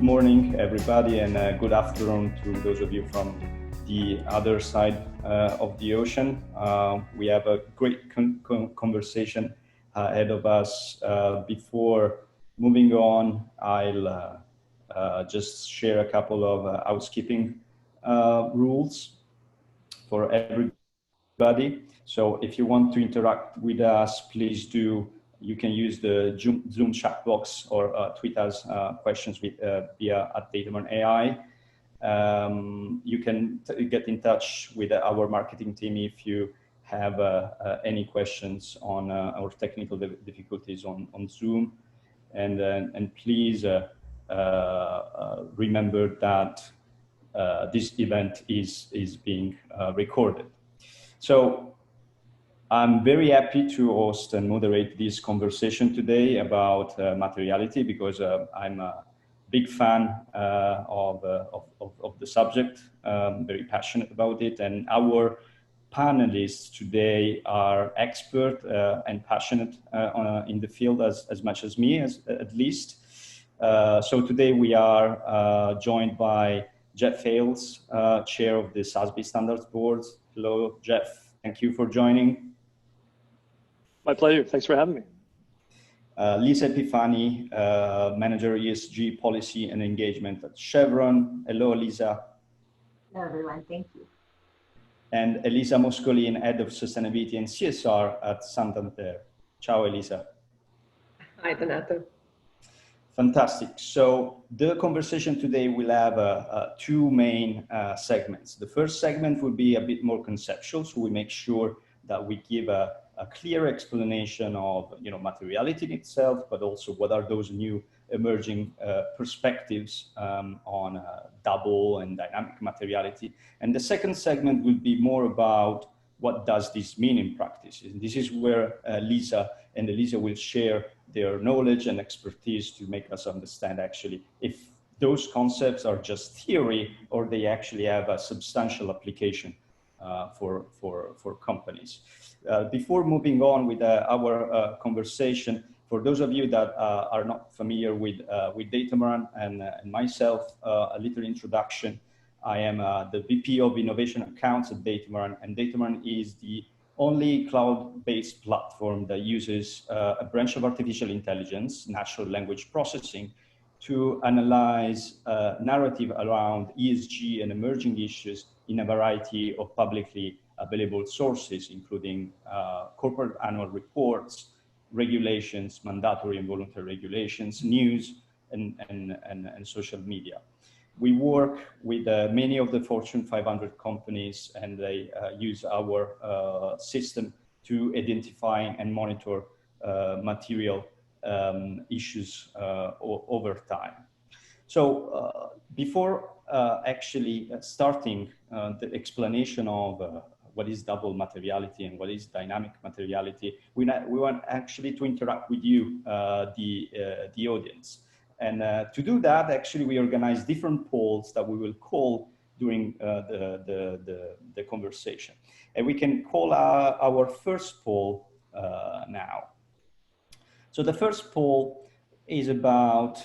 Good morning, everybody, and good afternoon to those of you from the other side of the ocean. We have a great conversation ahead of us. Before moving on, I'll just share a couple of housekeeping rules for everybody. So if you want to interact with us, please do. You can use the Zoom chat box or tweet us questions via @Datamaran AI. You can get in touch with our marketing team if you have any questions on our technical difficulties on Zoom. And please remember that this event is being recorded. So I'm very happy to host and moderate this conversation today about materiality because I'm a big fan of the subject, very passionate about it. And our panelists today are expert and passionate in the field as much as me, at least. So today we are joined by Jeff Hales, chair of the SASB Standards Board. Hello, Jeff. Thank you for joining. My pleasure. Thanks for having me. Lisa Epifani, Manager ESG Policy and Engagement at Chevron. Hello, Lisa. Hello, everyone. Thank you. And Elisa Moscolin, Head of Sustainability and CSR at Santander. Ciao, Elisa. Hi, Donato. Fantastic. So the conversation today will have two main segments. The first segment will be a bit more conceptual, so we make sure that we give a clear explanation of materiality in itself, but also what are those new emerging perspectives on double and dynamic materiality. And the second segment will be more about what does this mean in practice. And this is where Lisa and Elisa will share their knowledge and expertise to make us understand actually if those concepts are just theory or they actually have a substantial application for companies. Before moving on with our conversation, for those of you that are not familiar with Datamaran and myself, a little introduction. I am the VP of Innovation Accounts at Datamaran, and Datamaran is the only cloud-based platform that uses a branch of artificial intelligence, natural language processing, to analyze narrative around ESG and emerging issues in a variety of publicly available sources, including corporate annual reports, regulations, mandatory and voluntary regulations, news, and social media. We work with many of the Fortune 500 companies, and they use our system to identify and monitor material issues over time. So before actually starting the explanation of what is double materiality and what is dynamic materiality, we want actually to interact with you, the audience. And to do that, actually, we organize different polls that we will call during the conversation. And we can call our first poll now. So the first poll is about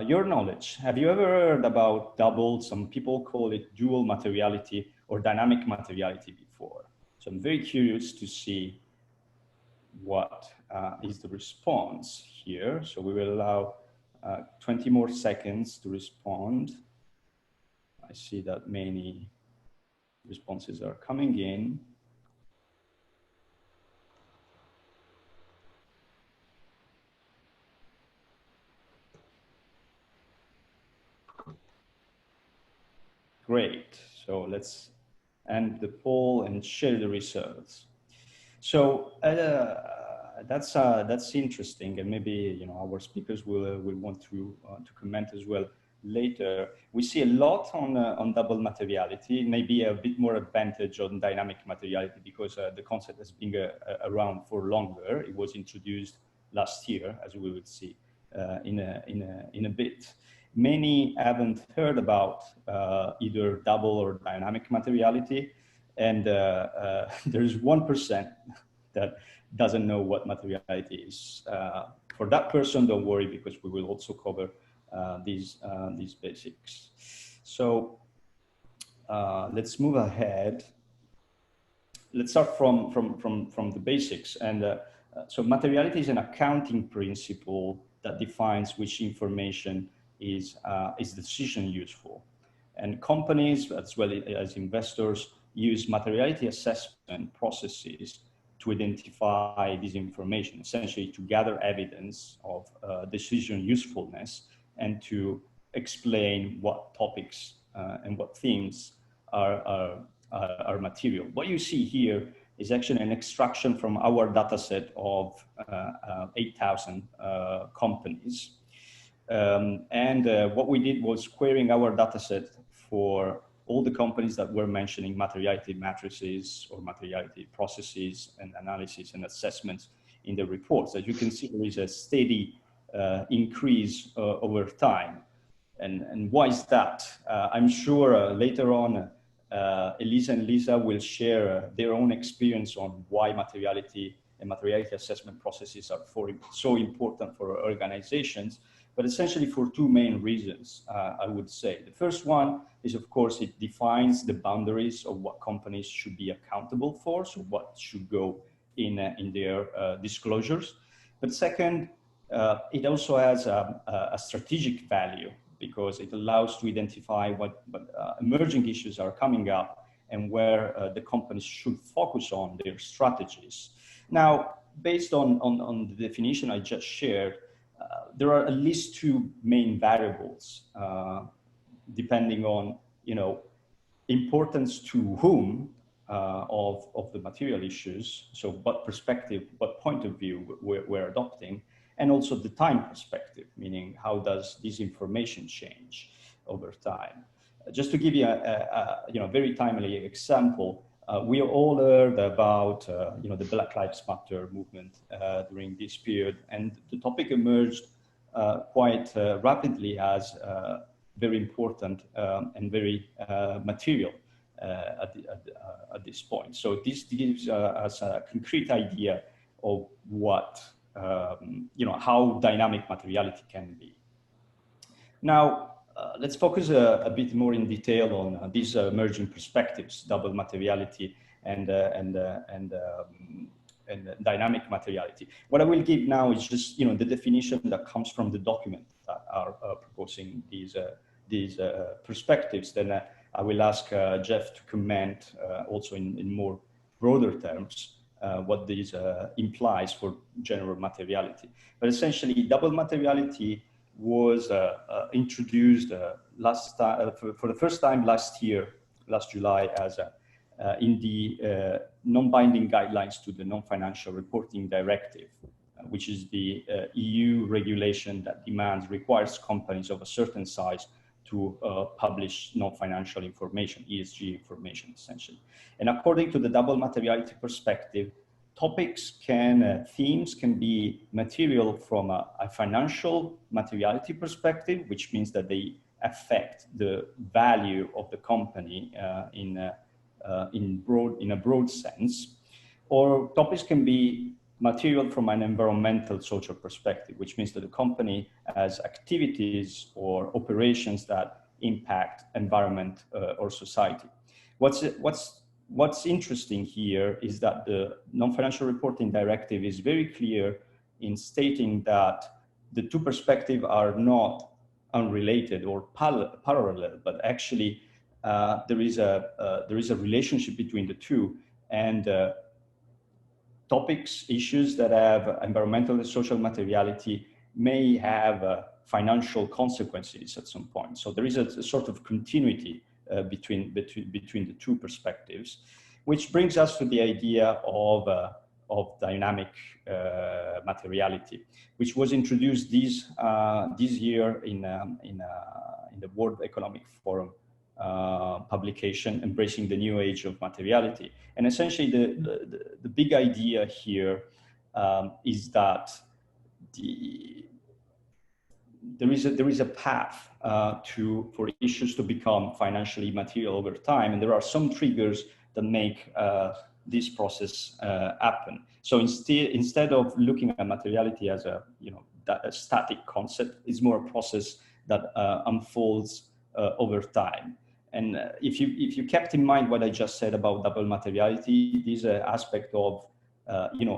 your knowledge. Have you ever heard about double? Some people call it dual materiality or dynamic materiality before. So I'm very curious to see what is the response here. So we will allow 20 more seconds to respond. I see that many responses are coming in. Great. So let's end the poll and share the results. So that's interesting, and maybe our speakers will want to comment as well later. We see a lot on double materiality, maybe a bit more advantage on dynamic materiality because the concept has been around for longer. It was introduced last year, as we will see in a bit. Many haven't heard about either double or dynamic materiality, and there's 1% that doesn't know what materiality is. For that person, don't worry, because we will also cover these basics. So let's move ahead. Let's start from the basics. And so materiality is an accounting principle that defines which information is decision useful. And companies, as well as investors, use materiality assessment processes to identify this information, essentially to gather evidence of decision usefulness and to explain what topics and what themes are material. What you see here is actually an extraction from our data set of 8,000 companies. What we did was querying our data set for all the companies that were mentioning materiality matrices or materiality processes and analysis and assessments in the reports. As you can see, there is a steady increase over time. And why is that? I'm sure later on, Elisa and Lisa will share their own experience on why materiality and materiality assessment processes are so important for organizations, but essentially for two main reasons, I would say. The first one is, of course, it defines the boundaries of what companies should be accountable for, so what should go in their disclosures. But second, it also has a strategic value, because it allows to identify what emerging issues are coming up and where the companies should focus on their strategies. Now, based on the definition I just shared, there are at least two main variables, depending on, importance to whom of the material issues. So what perspective, what point of view we're adopting, and also the time perspective, meaning how does this information change over time. Just to give you a very timely example, we all heard about the Black Lives Matter movement during this period, and the topic emerged quite rapidly as very important and very material at this point. So this gives us a concrete idea of what how dynamic materiality can be. Now, let's focus a bit more in detail on these emerging perspectives, double materiality and dynamic materiality. What I will give now is just the definition that comes from the document that are proposing these perspectives. Then I will ask Jeff to comment also in more broader terms what this implies for general materiality. But essentially, double materiality was introduced for the first time last July, as in the non-binding guidelines to the Non-Financial Reporting Directive, which is the EU regulation that requires companies of a certain size to publish non-financial information, ESG information, essentially. And according to the double materiality perspective, themes can be material from a financial materiality perspective, which means that they affect the value of the company in a broad sense, or topics can be material from an environmental social perspective, which means that the company has activities or operations that impact environment or society. What's interesting here is that the Non-Financial Reporting Directive is very clear in stating that the two perspectives are not unrelated or parallel, but actually there is a relationship between the two, and issues that have environmental and social materiality may have financial consequences at some point. So there is a sort of continuity between the two perspectives, which brings us to the idea of dynamic materiality, which was introduced this year in the World Economic Forum publication, Embracing the New Age of Materiality. And essentially the big idea here is that there is a path for issues to become financially material over time, and there are some triggers that make this process happen. So instead of looking at materiality as a static concept, it's more a process that unfolds over time. And if you kept in mind what I just said about double materiality, this aspect of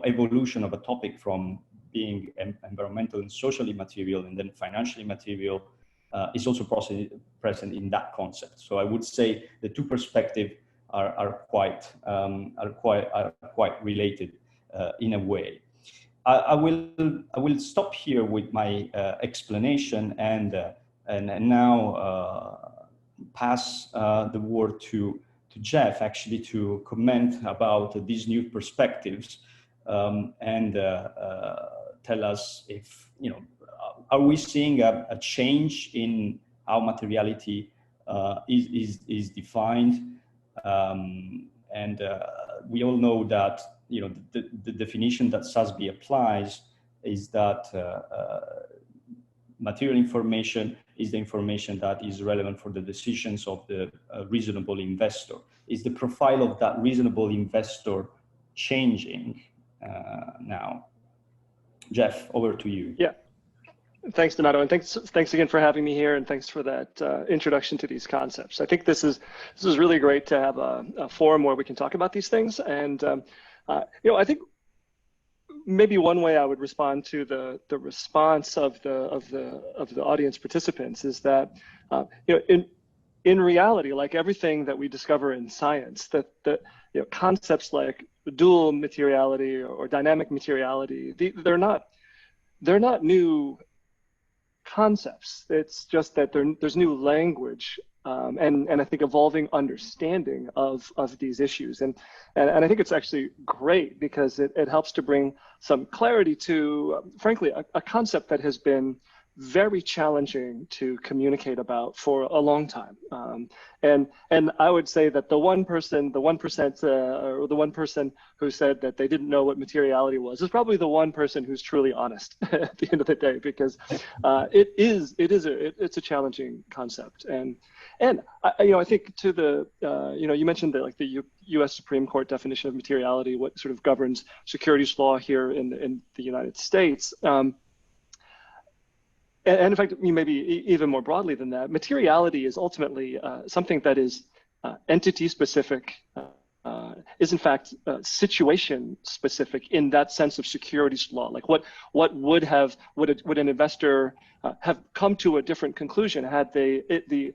evolution of a topic from being environmental and socially material and then financially material is also present in that concept. So I would say the two perspectives are quite related in a way. I will stop here with my explanation and now pass the word to Jeff, actually, to comment about these new perspectives and tell us if, are we seeing a change in how materiality is defined? And we all know that, the definition that SASB applies is that material information is the information that is relevant for the decisions of the reasonable investor. Is the profile of that reasonable investor changing now? Jeff, over to you. Yeah, thanks, Donato, and thanks again for having me here, and thanks for that introduction to these concepts. I think this is really great to have a forum where we can talk about these things, and I think maybe one way I would respond to the response of the audience participants is that in reality, like everything that we discover in science, that concepts like dual materiality or dynamic materiality, they're not new concepts. It's just that there's new language and I think evolving understanding of these issues. And I think it's actually great because it helps to bring some clarity to, frankly, a concept that has been very challenging to communicate about for a long time. And I would say that the 1%, or the one person who said that they didn't know what materiality was is probably the one person who's truly honest at the end of the day, because it's a challenging concept. And I think to the you mentioned that, like, the U.S. Supreme Court definition of materiality, what sort of governs securities law here in the United States. And in fact, maybe even more broadly than that, materiality is ultimately something that is entity specific, is in fact situation specific in that sense of securities law. Like what would an investor have come to a different conclusion had the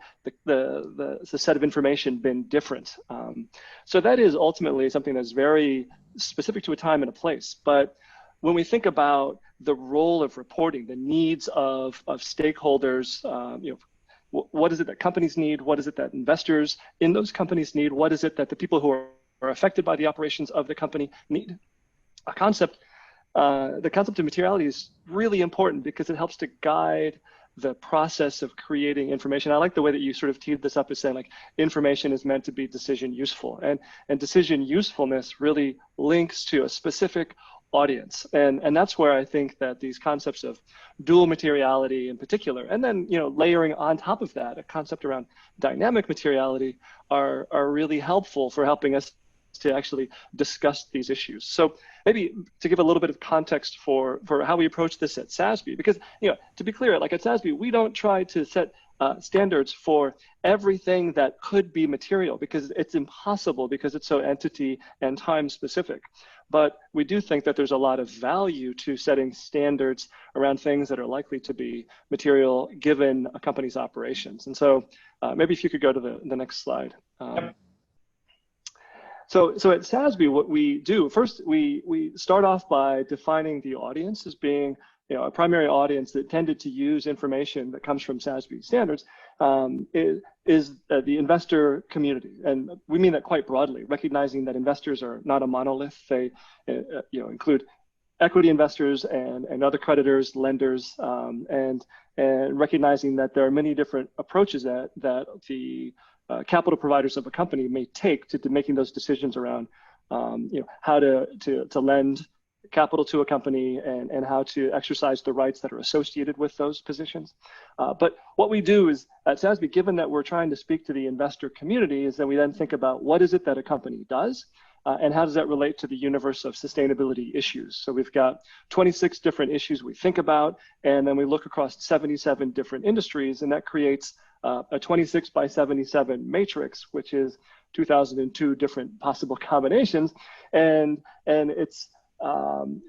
set of information been different? So that is ultimately something that's very specific to a time and a place. But when we think about the role of reporting, the needs of stakeholders, what is it that companies need? What is it that investors in those companies need? What is it that the people who are affected by the operations of the company need? The concept of materiality is really important because it helps to guide the process of creating information. I like the way that you sort of teed this up as saying, like, information is meant to be decision useful, and decision usefulness really links to a specific audience. And that's where I think that these concepts of dual materiality in particular, and then layering on top of that a concept around dynamic materiality are really helpful for helping us to actually discuss these issues. So maybe to give a little bit of context for how we approach this at SASB, because to be clear, like at SASB, we don't try to set standards for everything that could be material, because it's impossible, because it's so entity and time specific. But we do think that there's a lot of value to setting standards around things that are likely to be material given a company's operations. And so maybe if you could go to the next slide. Yep. So at SASB, what we do, first, we start off by defining the audience as being a primary audience that tended to use information that comes from SASB standards is the investor community. And we mean that quite broadly, recognizing that investors are not a monolith. They include equity investors and other creditors, lenders, and recognizing that there are many different approaches that the capital providers of a company may take to making those decisions around how to lend capital to a company and how to exercise the rights that are associated with those positions. But what we do is at SASB, given that we're trying to speak to the investor community, is that we then think about what is it that a company does, and how does that relate to the universe of sustainability issues? So we've got 26 different issues we think about, and then we look across 77 different industries, and that creates a 26 by 77 matrix, which is 2002 different possible combinations. And it's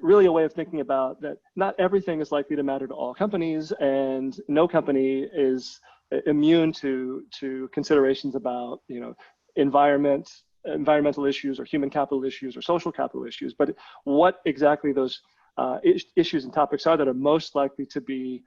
really a way of thinking about that not everything is likely to matter to all companies, and no company is immune to considerations about, you know, environmental issues or human capital issues or social capital issues. But what exactly those issues and topics are that are most likely to be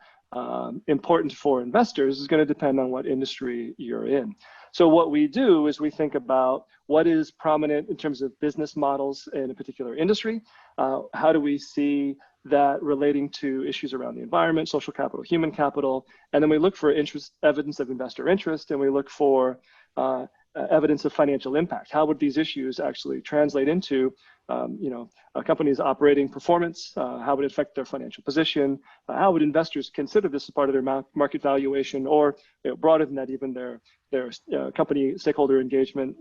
important for investors is going to depend on what industry you're in. So what we do is we think about what is prominent in terms of business models in a particular industry. How do we see that relating to issues around the environment, social capital, human capital, and then we look for evidence of investor interest, and we look for evidence of financial impact. How would these issues actually translate into, you know, a company's operating performance? How would it affect their financial position? How would investors consider this as part of their market valuation, or, you know, broader than that, even their company stakeholder engagement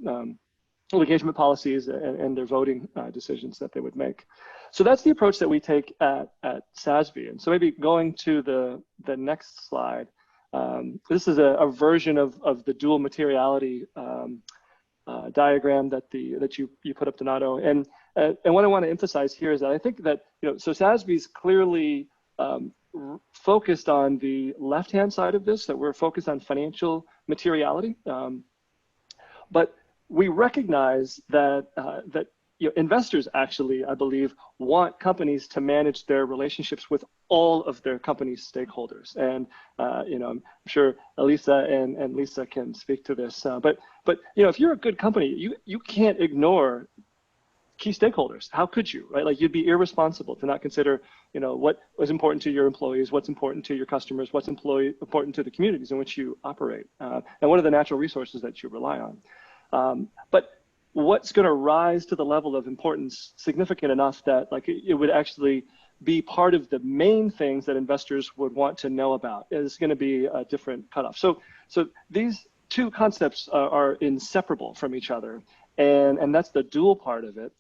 policies and their voting decisions that they would make. So that's the approach that we take at SASB. And so maybe going to the next slide. This is a version of the dual materiality diagram that you put up, Donato. And what I want to emphasize here is that I think that, you know, so SASB is clearly focused on the left-hand side of this, that we're focused on financial materiality. But we recognize that you know, investors actually, I believe, want companies to manage their relationships with all of their company's stakeholders. And you know, I'm sure Elisa and Lisa can speak to this. But you know, if you're a good company, you can't ignore key stakeholders. How could you, right? Like, you'd be irresponsible to not consider, you know, what was important to your employees, what's important to your customers, what's important to the communities in which you operate, and what are the natural resources that you rely on. But what's going to rise to the level of importance significant enough that, like, it would actually be part of the main things that investors would want to know about is going to be a different cutoff. So these two concepts are inseparable from each other, and that's the dual part of it.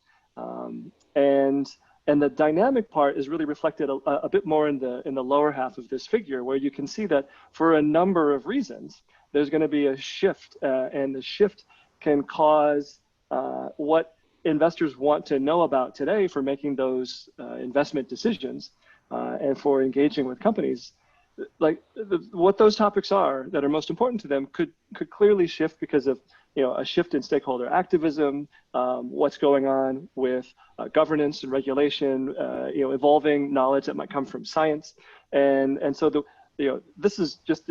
And the dynamic part is really reflected a bit more in the lower half of this figure, where you can see that for a number of reasons, there's going to be a shift, and the shift can cause what investors want to know about today for making those investment decisions and for engaging with companies. Like, what those topics are that are most important to them could clearly shift because of, you know, a shift in stakeholder activism, what's going on with governance and regulation, you know, evolving knowledge that might come from science, and so you know, this is just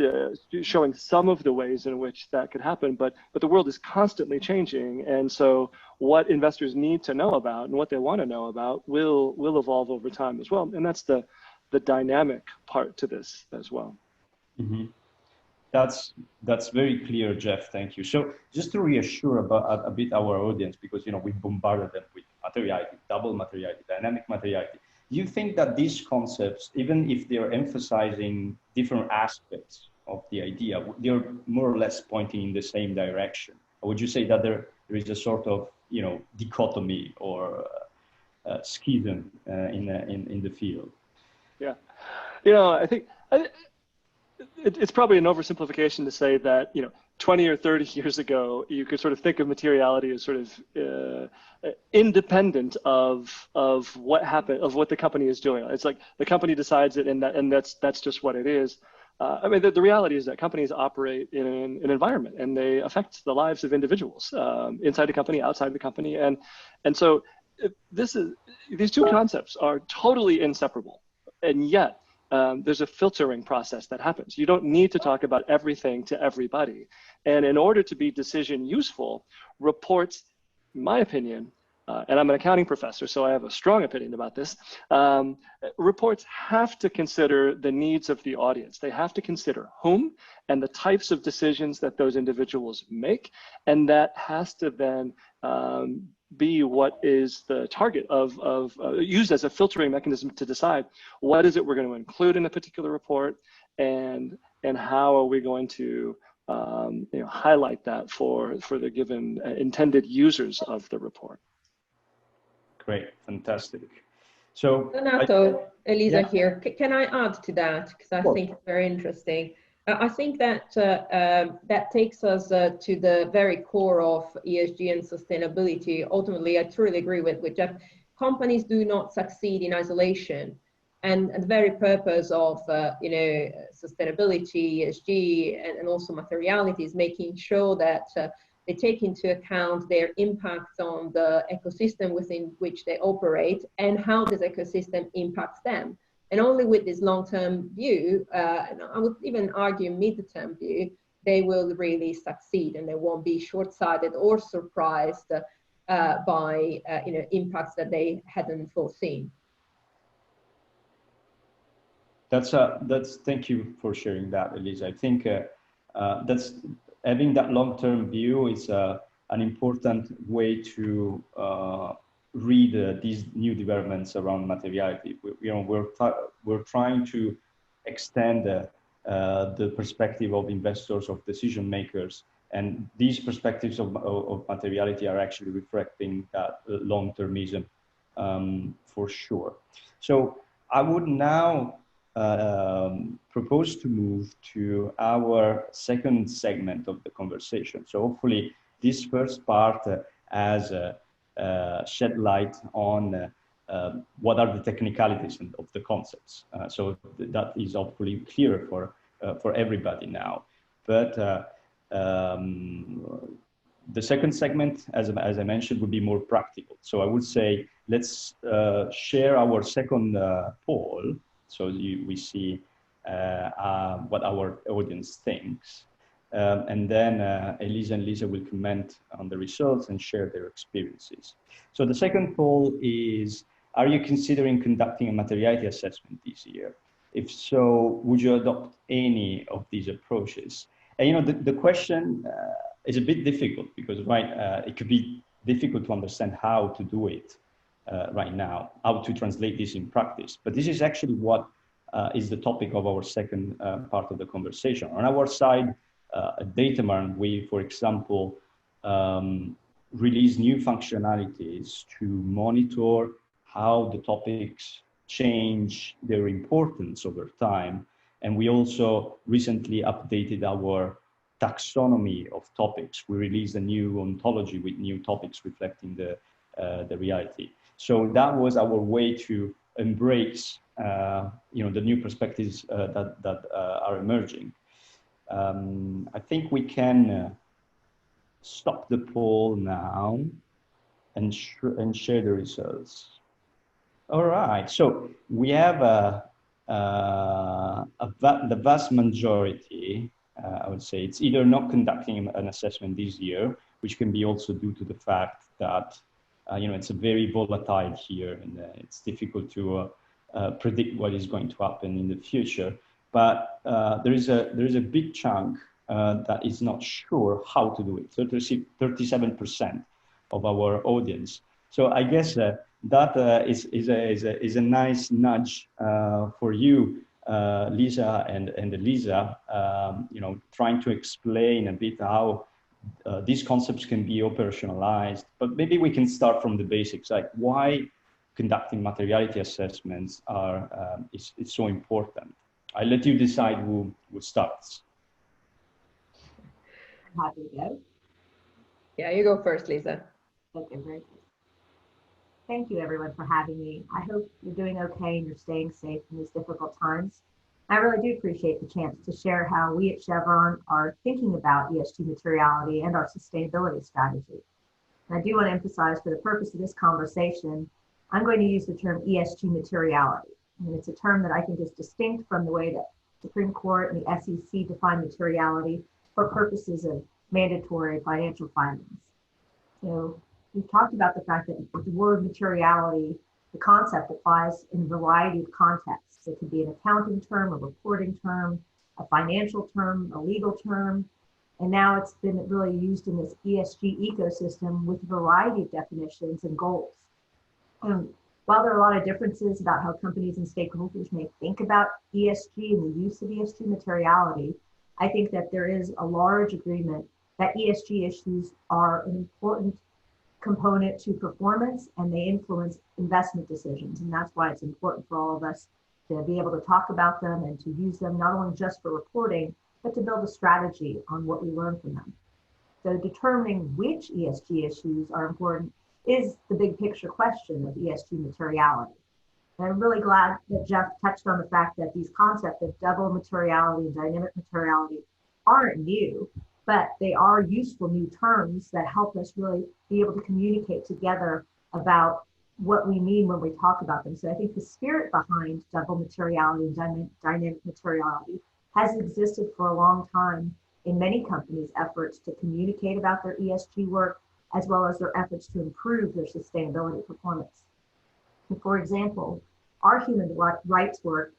showing some of the ways in which that could happen, but the world is constantly changing, and so what investors need to know about and what they want to know about will evolve over time as well, and that's the dynamic part to this as well. Mm-hmm. That's very clear, Jeff. Thank you. So just to reassure about a bit our audience, because, you know, we bombarded them with materiality, double materiality, dynamic materiality. Do you think that these concepts, even if they're emphasizing different aspects of the idea, they're more or less pointing in the same direction? Or would you say that there is a sort of, you know, dichotomy or schism in the field? Yeah, you know, I think it's probably an oversimplification to say that, you know, 20 or 30 years ago, you could sort of think of materiality as sort of independent of what happened, of what the company is doing. It's like the company decides it, and that's just what it is. I mean, the reality is that companies operate in an environment, and they affect the lives of individuals inside the company, outside the company, and so these two concepts are totally inseparable, and yet there's a filtering process that happens. You don't need to talk about everything to everybody. And in order to be decision useful, reports, in my opinion, and I'm an accounting professor, so I have a strong opinion about this, reports have to consider the needs of the audience. They have to consider whom and the types of decisions that those individuals make. And that has to then be what is the target of used as a filtering mechanism to decide what is it we're going to include in a particular report, and how are we going to you know, highlight that for the given intended users of the report. Great, fantastic. So, Donato, Elisa yeah. here. Can I add to that? Because I think it's very interesting. I think that that takes us to the very core of ESG and sustainability. Ultimately, I truly agree with Jeff. Companies do not succeed in isolation. And the very purpose of sustainability, ESG, and also materiality is making sure that they take into account their impact on the ecosystem within which they operate and how this ecosystem impacts them. And only with this long-term view, and I would even argue mid-term view, they will really succeed and they won't be short-sighted or surprised by impacts that they hadn't foreseen. Thank you for sharing that, Elisa. I think that's having that long-term view is an important way to read these new developments around materiality. We're trying to extend the perspective of investors, of decision makers, and these perspectives of materiality are actually reflecting that long-termism for sure. So I would now propose to move to our second segment of the conversation. So hopefully this first part has shed light on what are the technicalities of the concepts. So that is hopefully clear for everybody now. But the second segment, as I mentioned, would be more practical. So I would say let's share our second poll. So we see what our audience thinks. And then Elisa and Lisa will comment on the results and share their experiences. So the second poll is, are you considering conducting a materiality assessment this year? If so, would you adopt any of these approaches? And the question is a bit difficult because, it could be difficult to understand how to do it right now, how to translate this in practice. But this is actually what is the topic of our second part of the conversation. On our side, at Datamaran, we, for example, release new functionalities to monitor how the topics change their importance over time. And we also recently updated our taxonomy of topics. We released a new ontology with new topics reflecting the reality. So that was our way to embrace the new perspectives that are emerging. I think we can stop the poll now and share the results. All right, so we have the vast majority, I would say, it's either not conducting an assessment this year, which can be also due to the fact that it's a very volatile year and it's difficult to predict what is going to happen in the future. But there is a big chunk that is not sure how to do it. 37% of our audience. So I guess that is a nice nudge for you, Lisa and Elisa. Trying to explain a bit how these concepts can be operationalized. But maybe we can start from the basics, like why conducting materiality assessments is so important. I'll let you decide who starts. I'm happy to go. Yeah, you go first, Lisa. Okay, very good. Thank you, everyone, for having me. I hope you're doing okay and you're staying safe in these difficult times. I really do appreciate the chance to share how we at Chevron are thinking about ESG materiality and our sustainability strategy. And I do want to emphasize, for the purpose of this conversation, I'm going to use the term ESG materiality. And it's a term that I think is distinct from the way that Supreme Court and the SEC define materiality for purposes of mandatory financial filings. So we've talked about the fact that the word materiality, the concept applies in a variety of contexts. It could be an accounting term, a reporting term, a financial term, a legal term, and now it's been really used in this ESG ecosystem with a variety of definitions and goals. And while there are a lot of differences about how companies and stakeholders may think about ESG and the use of ESG materiality, I think that there is a large agreement that ESG issues are an important component to performance, and they influence investment decisions. And that's why it's important for all of us to be able to talk about them and to use them not only just for reporting, but to build a strategy on what we learn from them. So determining which ESG issues are important is the big picture question of ESG materiality. And I'm really glad that Jeff touched on the fact that these concepts of double materiality and dynamic materiality aren't new, but they are useful new terms that help us really be able to communicate together about what we mean when we talk about them. So I think the spirit behind double materiality and dynamic materiality has existed for a long time in many companies' efforts to communicate about their ESG work, as well as their efforts to improve their sustainability performance. And for example, our human rights work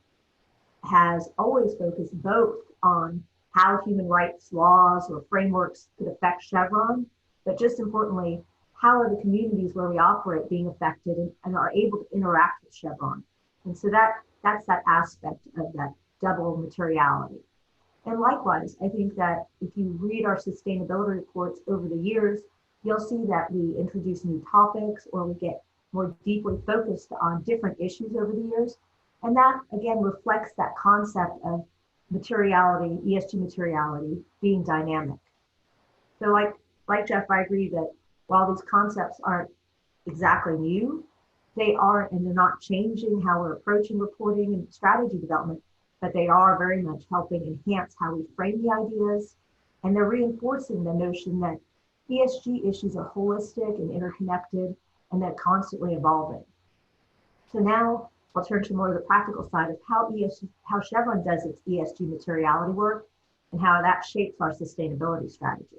has always focused both on how human rights laws or frameworks could affect Chevron, but just importantly, how are the communities where we operate being affected and are able to interact with Chevron. And so that's that aspect of that double materiality. And likewise, I think that if you read our sustainability reports over the years, you'll see that we introduce new topics or we get more deeply focused on different issues over the years. And that again reflects that concept of materiality, ESG materiality being dynamic. So like Jeff, I agree that while these concepts aren't exactly new, they are, and they're not changing how we're approaching reporting and strategy development, but they are very much helping enhance how we frame the ideas. And they're reinforcing the notion that ESG issues are holistic and interconnected, and they're constantly evolving. So now I'll turn to more of the practical side of how Chevron does its ESG materiality work and how that shapes our sustainability strategy.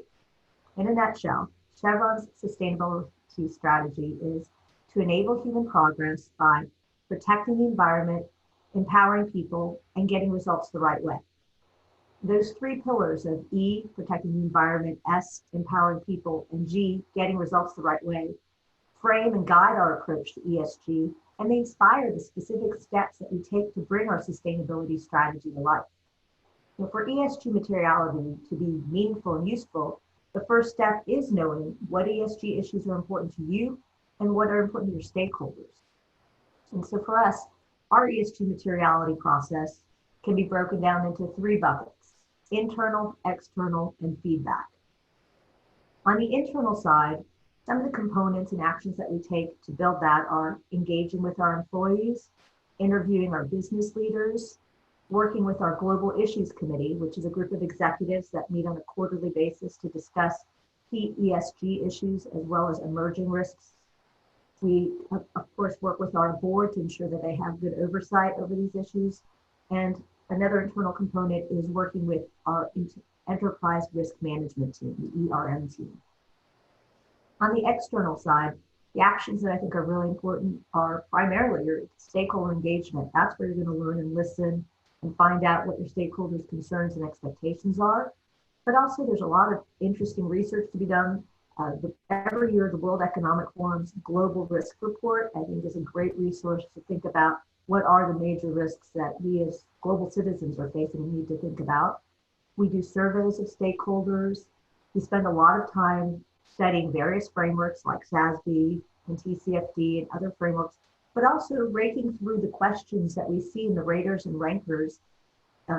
In a nutshell, Chevron's sustainability strategy is to enable human progress by protecting the environment, empowering people, and getting results the right way. Those three pillars of E, protecting the environment, S, empowering people, and G, getting results the right way, frame and guide our approach to ESG, and they inspire the specific steps that we take to bring our sustainability strategy to life. Now, for ESG materiality to be meaningful and useful, the first step is knowing what ESG issues are important to you and what are important to your stakeholders. And so for us, our ESG materiality process can be broken down into three buckets: internal, external, and feedback. On the internal side, some of the components and actions that we take to build that are engaging with our employees, interviewing our business leaders, working with our Global Issues Committee, which is a group of executives that meet on a quarterly basis to discuss key ESG issues as well as emerging risks. We, of course, work with our board to ensure that they have good oversight over these issues. And another internal component is working with our enterprise risk management team, the ERM team. On the external side, the actions that I think are really important are primarily your stakeholder engagement. That's where you're going to learn and listen and find out what your stakeholders' concerns and expectations are. But also there's a lot of interesting research to be done. Every year, the World Economic Forum's Global Risk Report, I think, is a great resource to think about what are the major risks that we as global citizens are facing and need to think about. We do surveys of stakeholders. We spend a lot of time studying various frameworks like SASB and TCFD and other frameworks, but also raking through the questions that we see in the raters and rankers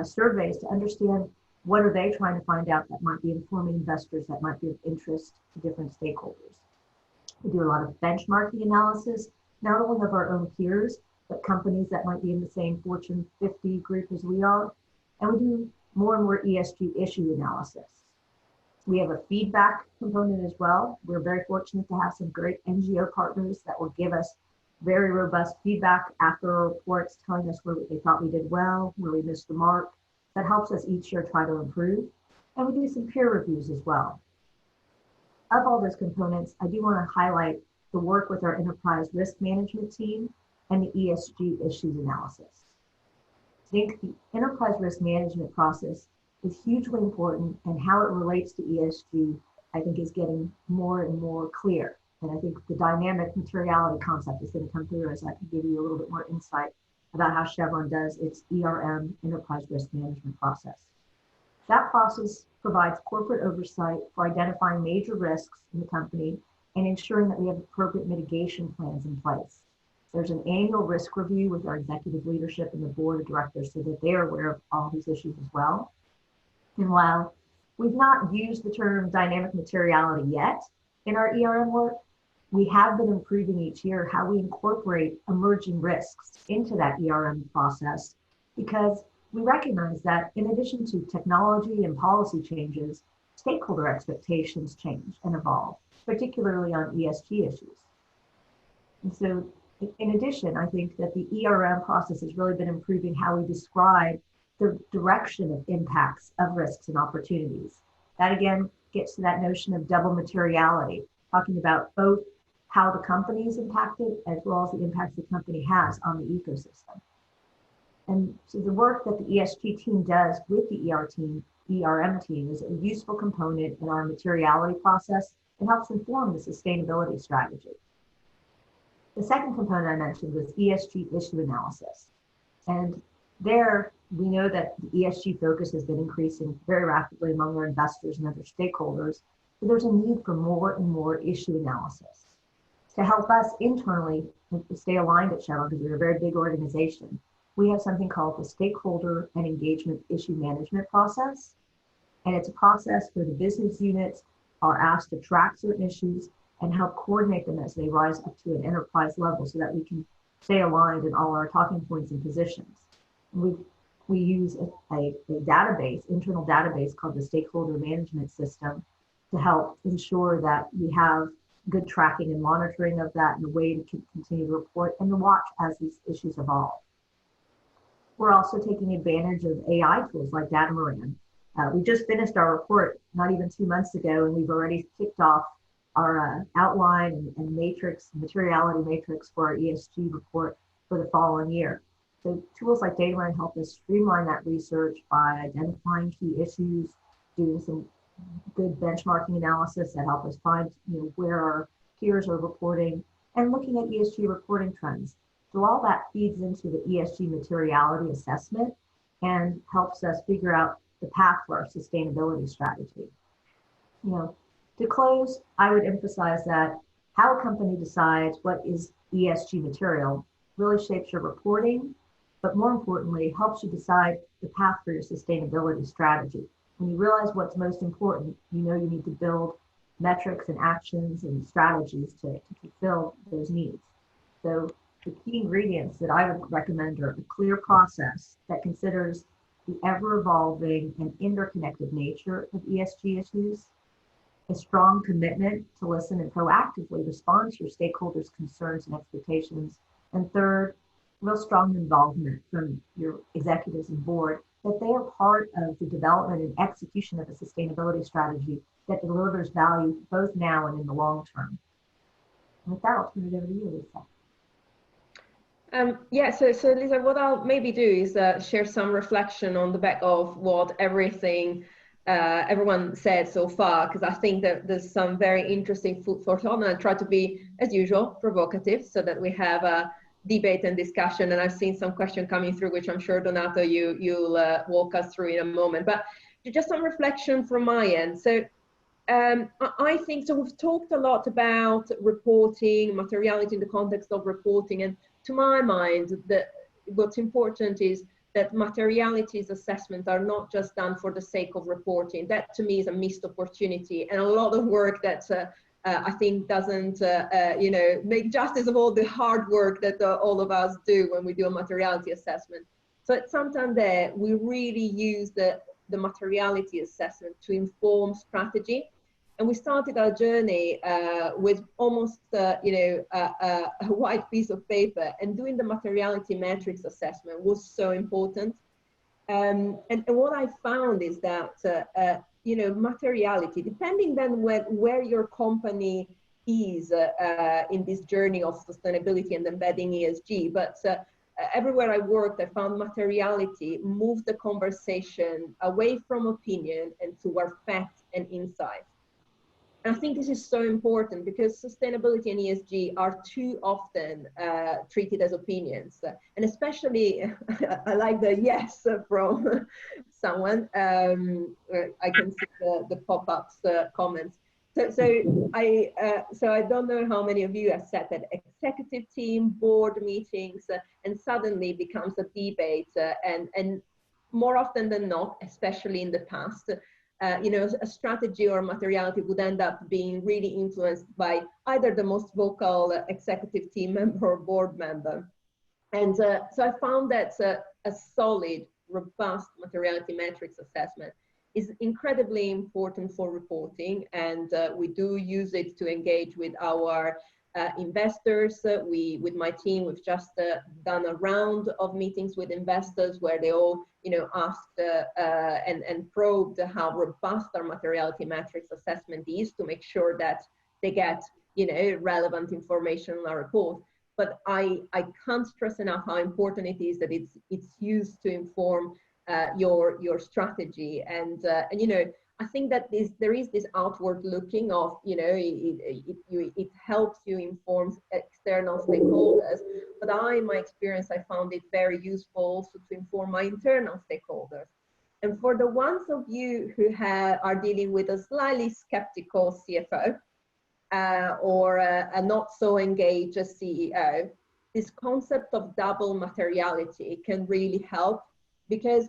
surveys to understand what are they trying to find out that might be informing investors, that might be of interest to different stakeholders. We do a lot of benchmarking analysis, not only of our own peers, but companies that might be in the same Fortune 50 group as we are. And we do more and more ESG issue analysis. We have a feedback component as well. We're very fortunate to have some great NGO partners that will give us very robust feedback after our reports, telling us where they thought we did well, where we missed the mark. That helps us each year try to improve. And we do some peer reviews as well. Of all those components, I do want to highlight the work with our enterprise risk management team and the ESG issues analysis. I think the enterprise risk management process is hugely important, and how it relates to ESG, I think, is getting more and more clear. And I think the dynamic materiality concept is going to come through as I can give you a little bit more insight about how Chevron does its ERM, enterprise risk management process. That process provides corporate oversight for identifying major risks in the company and ensuring that we have appropriate mitigation plans in place. There's an annual risk review with our executive leadership and the board of directors so that they're aware of all these issues as well. And while we've not used the term dynamic materiality yet in our ERM work, we have been improving each year how we incorporate emerging risks into that ERM process, because we recognize that in addition to technology and policy changes, stakeholder expectations change and evolve, particularly on ESG issues. And so in addition, I think that the ERM process has really been improving how we describe the direction of impacts of risks and opportunities. That again gets to that notion of double materiality, talking about both how the company is impacted as well as the impacts the company has on the ecosystem. And so the work that the ESG team does with the ERM team is a useful component in our materiality process and helps inform the sustainability strategy. The second component I mentioned was ESG issue analysis. And there, we know that the ESG focus has been increasing very rapidly among our investors and other stakeholders, so there's a need for more and more issue analysis. To help us internally stay aligned at Chevron, because we're a very big organization, we have something called the Stakeholder and Engagement Issue Management process. And it's a process where the business units are asked to track certain issues and help coordinate them as they rise up to an enterprise level so that we can stay aligned in all our talking points and positions. And we use a database, internal database called the Stakeholder Management System to help ensure that we have good tracking and monitoring of that and a way to continue to report and to watch as these issues evolve. We're also taking advantage of AI tools like Datamaran. We just finished our report not even 2 months ago, and we've already kicked off our outline and matrix, materiality matrix for our ESG report for the following year. So tools like Datamaran help us streamline that research by identifying key issues, doing some good benchmarking analysis that help us find where our peers are reporting, and looking at ESG reporting trends. So all that feeds into the ESG materiality assessment and helps us figure out the path for our sustainability strategy. To close, I would emphasize that how a company decides what is ESG material really shapes your reporting, but more importantly, helps you decide the path for your sustainability strategy. When you realize what's most important, you know you need to build metrics and actions and strategies to fulfill those needs. So the key ingredients that I would recommend are a clear process that considers the ever-evolving and interconnected nature of ESG issues, a strong commitment to listen and proactively respond to your stakeholders' concerns and expectations, and third, real strong involvement from your executives and board that they are part of the development and execution of a sustainability strategy that delivers value both now and in the long term. And with that, I'll turn it over to you, Lisa. So Lisa, what I'll maybe do is share some reflection on the back of what everyone said so far, because I think that there's some very interesting food for thought, and I'll try to be, as usual, provocative so that we have a debate and discussion. And I've seen some question coming through, which I'm sure, Donato, you'll walk us through in a moment. But just some reflection from my end. So I think, so we've talked a lot about reporting, materiality in the context of reporting, and to my mind, that what's important is that materialities assessments are not just done for the sake of reporting. That to me is a missed opportunity, and a lot of work that I think doesn't make justice of all the hard work that all of us do when we do a materiality assessment. So at Santander, we really use the materiality assessment to inform strategy. And we started our journey with almost a white piece of paper, and doing the materiality metrics assessment was so important. And what I found is that materiality, depending then where your company is in this journey of sustainability and embedding ESG, but everywhere I worked, I found materiality moved the conversation away from opinion and toward fact and insight. And I think this is so important because sustainability and ESG are too often treated as opinions. And especially, I like the yes from someone. I can see the pop-ups comments. So I don't know how many of you have sat at executive team board meetings, and suddenly becomes a debate, and more often than not, especially in the past, you know, a strategy or materiality would end up being really influenced by either the most vocal executive team member or board member. And so I found that a solid, robust materiality metrics assessment is incredibly important for reporting, and we do use it to engage with our investors. With my team, we've just done a round of meetings with investors where they all, you know, asked and probed how robust our materiality metrics assessment is to make sure that they get, you know, relevant information in our report. But I can't stress enough how important it is that it's used to inform your strategy, and you know, I think that there is this outward looking of, you know, it helps you inform external stakeholders, but in my experience, I found it very useful also to inform my internal stakeholders. And for the ones of you who are dealing with a slightly skeptical CFO or a not so engaged CEO, this concept of double materiality can really help, because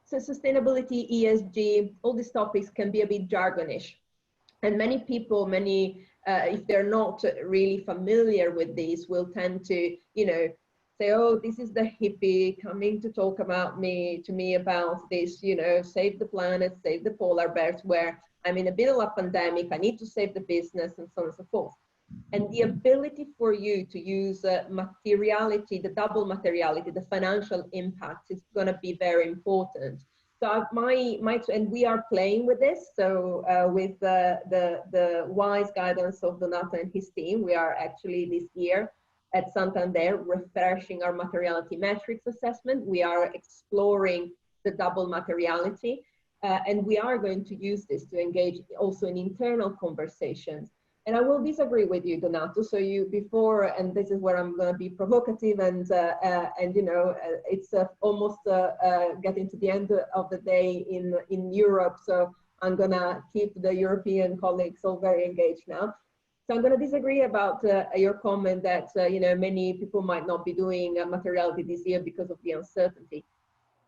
so sustainability, ESG, all these topics can be a bit jargonish. And many people, if they're not really familiar with these, will tend to, you know, say, oh, this is the hippie coming to talk to me about this, you know, save the planet, save the polar bears, where I'm in a bit of a pandemic, I need to save the business, and so on and so forth. And the ability for you to use materiality, the double materiality, the financial impact is going to be very important. So and we are playing with this. So with the wise guidance of Donato and his team, we are actually this year at Santander refreshing our materiality metrics assessment. We are exploring the double materiality, and we are going to use this to engage also in internal conversations. And I will disagree with you, Donato. So and this is where I'm going to be provocative, and you know, it's almost getting to the end of the day in Europe. So I'm going to keep the European colleagues all very engaged now. So I'm going to disagree about your comment that you know, many people might not be doing materiality this year because of the uncertainty.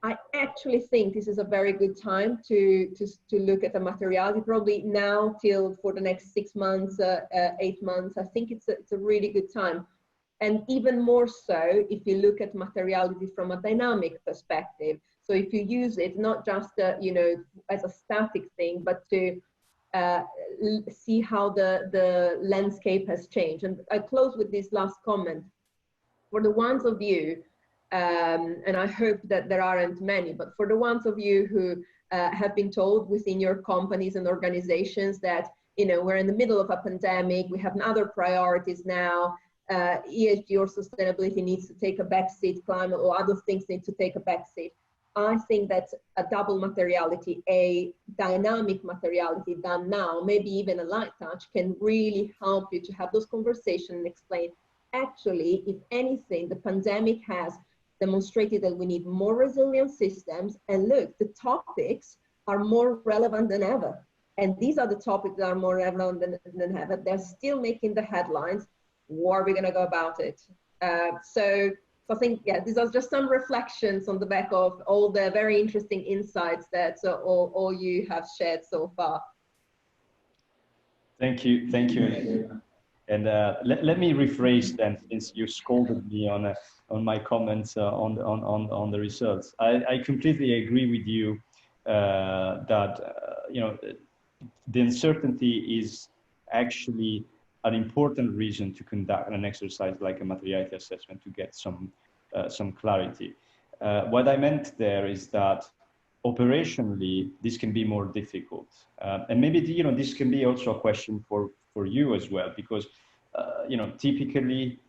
I actually think this is a very good time to look at the materiality, probably now till for the next 6 months, 8 months. I think it's a really good time. And even more so if you look at materiality from a dynamic perspective. So if you use it not just you know, as a static thing, but to see how the landscape has changed. And I close with this last comment. For the ones of you, and I hope that there aren't many, but for the ones of you who have been told within your companies and organizations that, you know, we're in the middle of a pandemic, we have other priorities now, ESG or sustainability needs to take a backseat, climate or other things need to take a backseat. I think that a double materiality, a dynamic materiality done now, maybe even a light touch, can really help you to have those conversations and explain, actually, if anything, the pandemic has demonstrated that we need more resilient systems, and look, the topics are more relevant than ever. And these are the topics that are more relevant than ever. They're still making the headlines. What are we going to go about it? So I think, yeah, these are just some reflections on the back of all the very interesting insights that all you have shared so far. Thank you. And let me rephrase then, since you scolded me on my comments on the results. I completely agree with you that you know, the uncertainty is actually an important reason to conduct an exercise like a materiality assessment to get some clarity. What I meant there is that operationally this can be more difficult, and maybe you know, this can be also a question for you as well, because you know, typically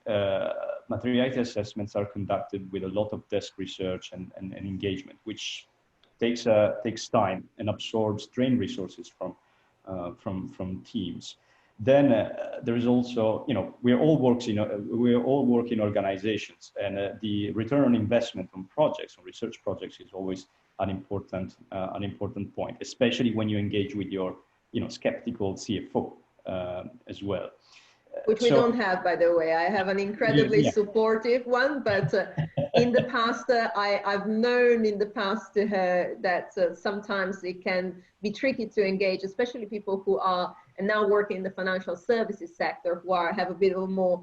materiality assessments are conducted with a lot of desk research and engagement, which takes time and absorbs trained resources from teams. Then there is also, you know, we all work in organizations, and the return on investment on projects, on research projects, is always an important point, especially when you engage with your skeptical CFO as well. Which we don't have, by the way. I have an incredibly supportive one, but in the past, I've known in the past that sometimes it can be tricky to engage, especially people who are now working in the financial services sector, who have a bit of a more,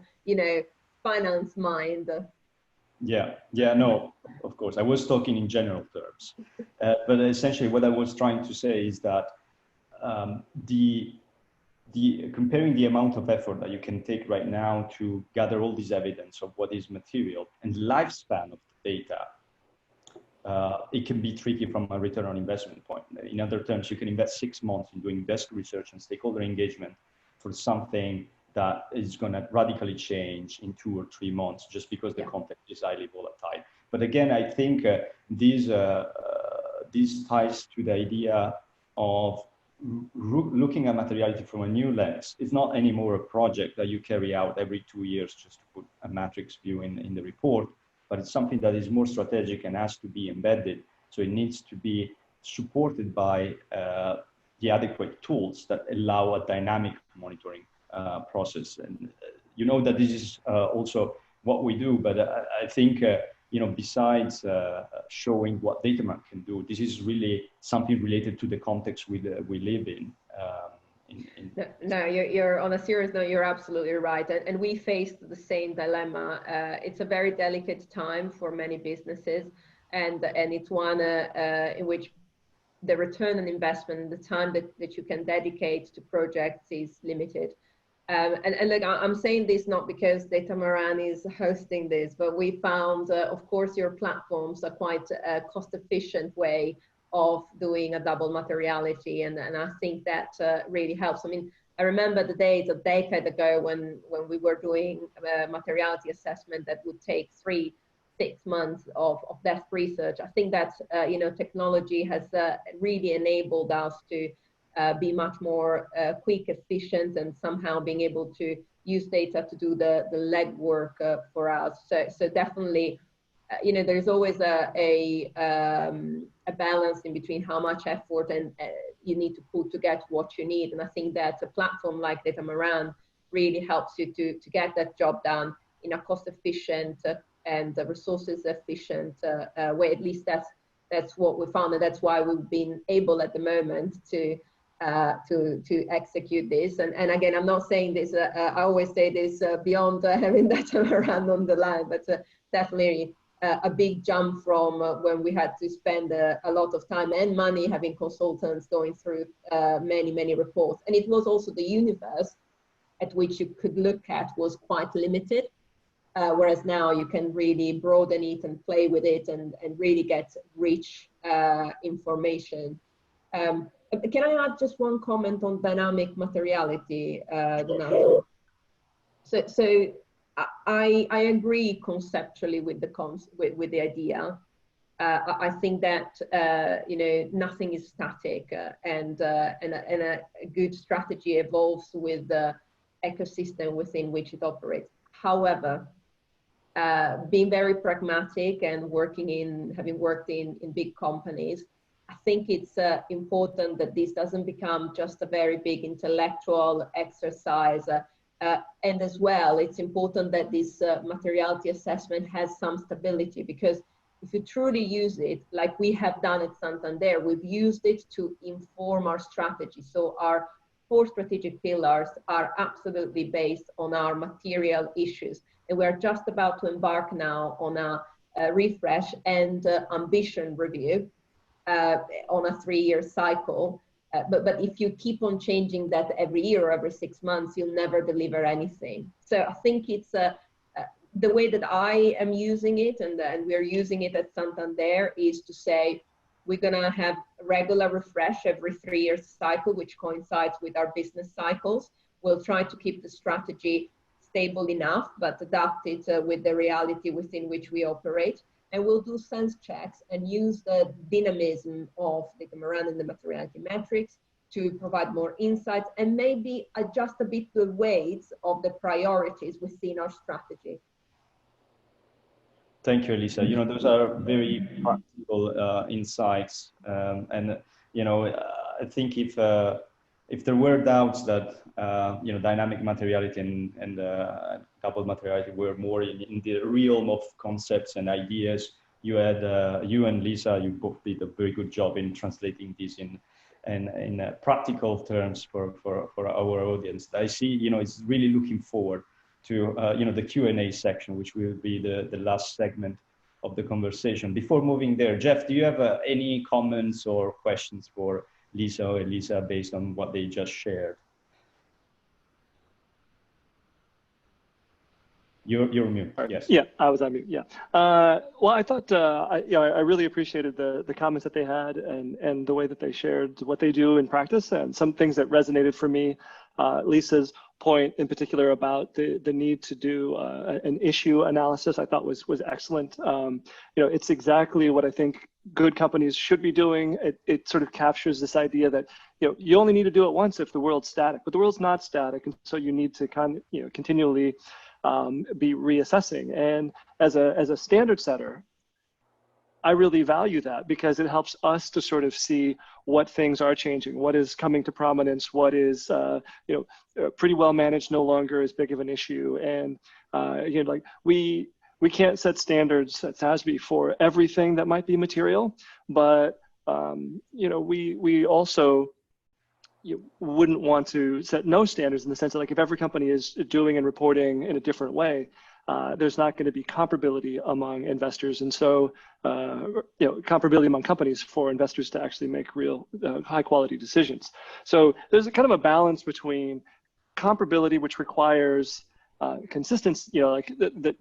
finance mind. Yeah, no, of course. I was talking in general terms, but essentially what I was trying to say is that comparing the amount of effort that you can take right now to gather all this evidence of what is material and the lifespan of the data, it can be tricky from a return on investment point. In other terms, you can invest 6 months in doing desk research and stakeholder engagement for something that is going to radically change in 2 or 3 months just because the context is highly volatile. But again, I think this ties to the idea of looking at materiality from a new lens. It's not anymore a project that you carry out every 2 years just to put a matrix view in the report, but it's something that is more strategic and has to be embedded. So it needs to be supported by the adequate tools that allow a dynamic monitoring process. And that this is also what we do, but I think besides showing what Datamaran can do, this is really something related to the context we live in. No, you're on a serious note, you're absolutely right. And we faced the same dilemma. It's a very delicate time for many businesses, and it's one in which the return on investment, the time that you can dedicate to projects is limited. And look, I'm saying this not because Datamaran is hosting this, but we found, of course, your platforms are quite a cost-efficient way of doing a double materiality, and I think that really helps. I mean, I remember the days a decade ago when we were doing a materiality assessment that would take 3-6 months of desk research. I think that technology has really enabled us to be much more quick, efficient, and somehow being able to use data to do the legwork for us. So definitely, there's always a balance in between how much effort and you need to put to get what you need. And I think that a platform like Datamaran really helps you to get that job done in a cost-efficient and resources efficient way. At least that's what we found, and that's why we've been able at the moment to execute this. And again, I'm not saying this, I always say this beyond having Datamaran on the line, but definitely a big jump from when we had to spend a lot of time and money having consultants going through many reports. And it was also the universe at which you could look at was quite limited, whereas now you can really broaden it and play with it and really get rich information. Can I add just one comment on dynamic materiality, Donato? So I agree conceptually with the idea. I think that nothing is static, and a good strategy evolves with the ecosystem within which it operates. However, being very pragmatic and having worked in big companies, I think it's important that this doesn't become just a very big intellectual exercise. And as well, it's important that this materiality assessment has some stability, because if you truly use it, like we have done at Santander, we've used it to inform our strategy. So our 4 strategic pillars are absolutely based on our material issues. And we're just about to embark now on a refresh and ambition review on a 3-year cycle. But if you keep on changing that every year or every 6 months, you'll never deliver anything. So I think it's the way that I am using it, and we're using it at Santander, is to say we're going to have a regular refresh every 3-year cycle, which coincides with our business cycles. We'll try to keep the strategy stable enough, but adapt it with the reality within which we operate. And we'll do sense checks and use the dynamism of the Datamaran and the materiality metrics to provide more insights and maybe adjust a bit the weights of the priorities within our strategy. Thank you, Elisa. Those are very practical insights. I think if if there were doubts that dynamic materiality and coupled materiality were more in the realm of concepts and ideas, you and Lisa, you both did a very good job in translating this in practical terms for our audience. I see, it's really looking forward to the Q&A section, which will be the last segment of the conversation. Before moving there, Jeff, do you have any comments or questions for Lisa or Elisa based on what they just shared? You're mute. Yes. Yeah, I was on mute. Yeah. Well, I thought I really appreciated the comments that they had and the way that they shared what they do in practice, and some things that resonated for me. Lisa's point in particular about the need to do an issue analysis, I thought was excellent. It's exactly what I think good companies should be doing. It sort of captures this idea that you only need to do it once if the world's static, but the world's not static, and so you need to continually be reassessing. And as a standard setter, I really value that because it helps us to sort of see what things are changing, what is coming to prominence, what is pretty well managed, no longer as big of an issue. And like we can't set standards at SASB for everything that might be material, but we also you wouldn't want to set no standards in the sense that, like, if every company is doing and reporting in a different way, there's not going to be comparability among investors. And so, comparability among companies for investors to actually make real high quality decisions. So there's a kind of a balance between comparability, which requires consistency, like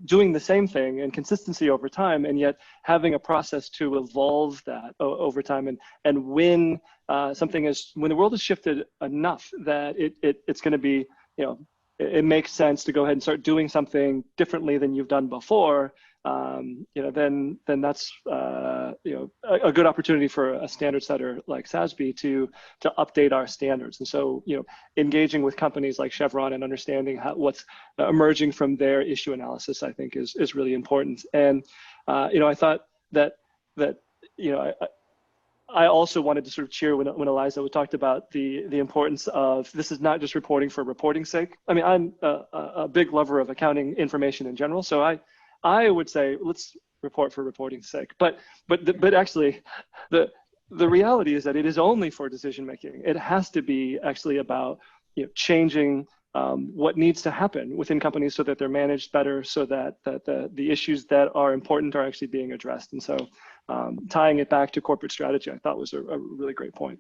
doing the same thing and consistency over time, and yet having a process to evolve that over time. And when when the world has shifted enough that it's going to be, it makes sense to go ahead and start doing something differently than you've done before, then that's a good opportunity for a standard setter like SASB to update our standards. And so engaging with companies like Chevron and understanding what's emerging from their issue analysis, I think is really important. And I thought that I also wanted to sort of cheer when Eliza talked about the importance of, this is not just reporting for reporting's sake. I mean, I'm a big lover of accounting information in general, so I would say let's report for reporting's sake. But actually, the reality is that it is only for decision making. It has to be actually about changing what needs to happen within companies so that they're managed better, so that the issues that are important are actually being addressed. And so tying it back to corporate strategy, I thought was a really great point.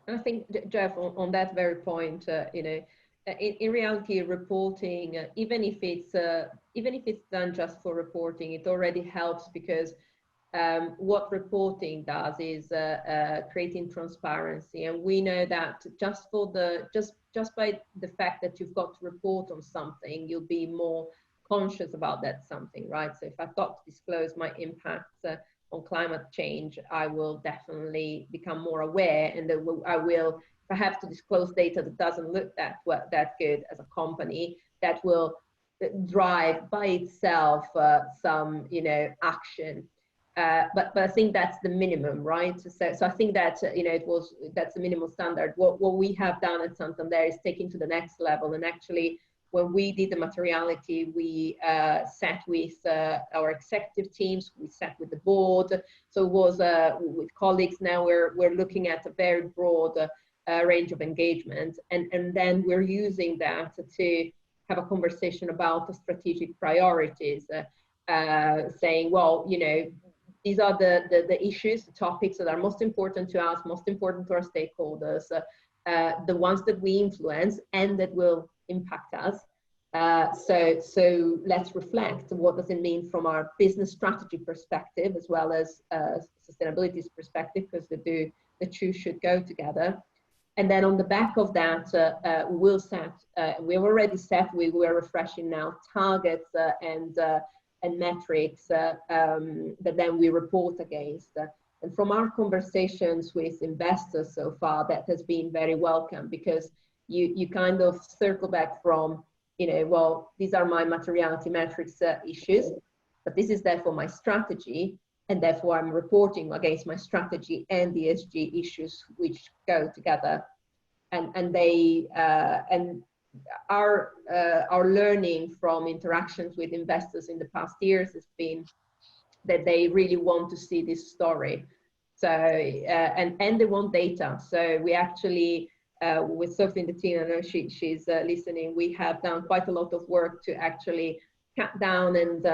And I think, Jeff, on that very point, in reality, reporting, even if it's done just for reporting, it already helps, because what reporting does is creating transparency. And we know that just by the fact that you've got to report on something, you'll be more conscious about that something, right? So if I've got to disclose my impacts on climate change, I will definitely become more aware, and I will, if I have to disclose data that doesn't look that good as a company, that will drive by itself some action. But I think that's the minimum, right? So I think that that's the minimum standard. What we have done at Santander is taken to the next level. And actually, when we did the materiality, we sat with our executive teams, we sat with the board. So it was with colleagues. Now we're looking at a very broad range of engagement, and then we're using that to have a conversation about the strategic priorities, saying, well, these are the issues, the topics that are most important to us, most important to our stakeholders, the ones that we influence and that will impact us. So let's reflect, what does it mean from our business strategy perspective, as well as sustainability perspective, because the two should go together. And then on the back of that, we'll set, we've already set, we're refreshing now, targets and metrics that then we report against. And from our conversations with investors so far, that has been very welcome, because you kind of circle back from, well, these are my materiality metrics issues, but this is therefore my strategy, and therefore I'm reporting against my strategy and the ESG issues which go together. and they and our learning from interactions with investors in the past years has been that they really want to see this story. So and they want data. So we actually with Sophie and the team, I know she's listening. We have done quite a lot of work to actually cut down and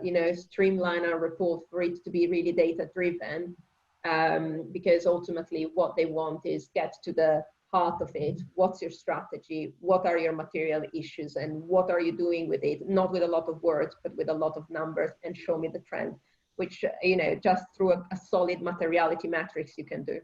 you know, streamline our report for it to be really data driven, because ultimately what they want is get to the heart of it. What's your strategy? What are your material issues, and what are you doing with it? Not with a lot of words, but with a lot of numbers, and show me the trend, which, you know, just through a solid materiality matrix you can do.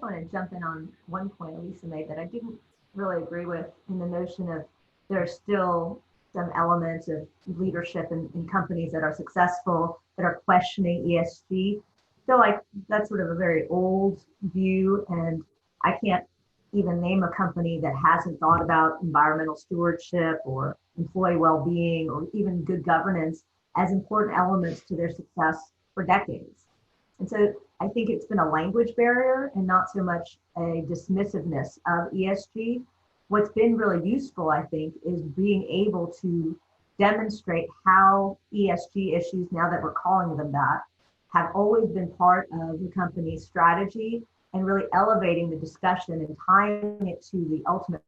I want to jump in on one point Elisa made that I didn't really agree with, in the notion of there are still some elements of leadership in companies that are successful that are questioning ESG. So like that's sort of a very old view, and I can't even name a company that hasn't thought about environmental stewardship or employee well-being or even good governance as important elements to their success for decades. And so I think it's been a language barrier and not so much a dismissiveness of ESG. What's been really useful, I think, is being able to demonstrate how ESG issues, now that we're calling them that, have always been part of the company's strategy, and really elevating the discussion and tying it to the ultimate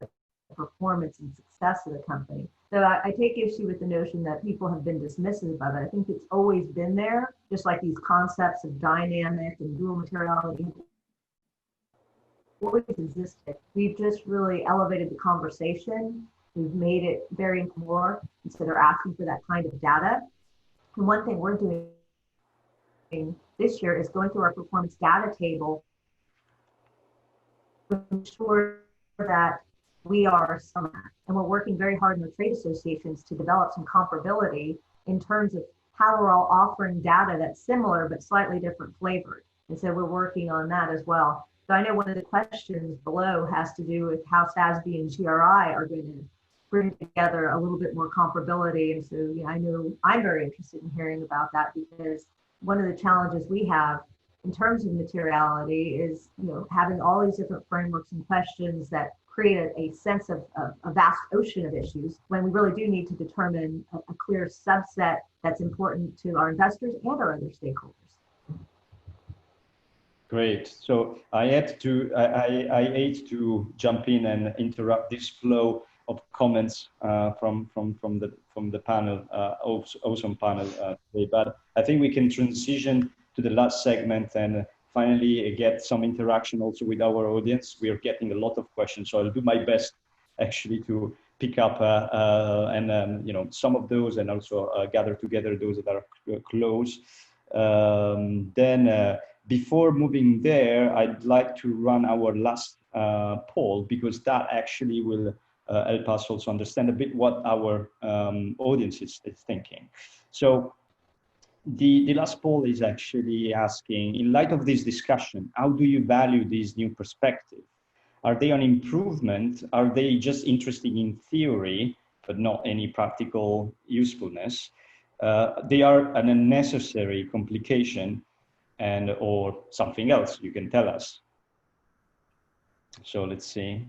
performance and success of the company. So I take issue with the notion that people have been dismissive of it. I think it's always been there, just like these concepts of dynamic and dual materiality always existed. We've just really elevated the conversation. We've made it very more, and so they're asking for that kind of data. And one thing we're doing this year is going through our performance data table to ensure that we are some, and we're working very hard in the trade associations to develop some comparability in terms of how we're all offering data that's similar but slightly different flavored. And so we're working on that as well. So I know one of the questions below has to do with how SASB and GRI are going to bring together a little bit more comparability. And so I know I'm very interested in hearing about that, because one of the challenges we have in terms of materiality is, having all these different frameworks and questions that create a sense of a vast ocean of issues, when we really do need to determine a clear subset that's important to our investors and our other stakeholders. Great. So I hate to jump in and interrupt this flow of comments from the panel, awesome panel today. But I think we can transition to the last segment and finally get some interaction also with our audience. We are getting a lot of questions, so I'll do my best actually to pick up some of those, and also gather together those that are close. Before moving there, I'd like to run our last poll, because that actually will help us also understand a bit what our audience is thinking. So the last poll is actually asking, in light of this discussion, how do you value these new perspectives? Are they an improvement? Are they just interesting in theory, but not any practical usefulness? They are an unnecessary complication, or something else. You can tell us. So let's see.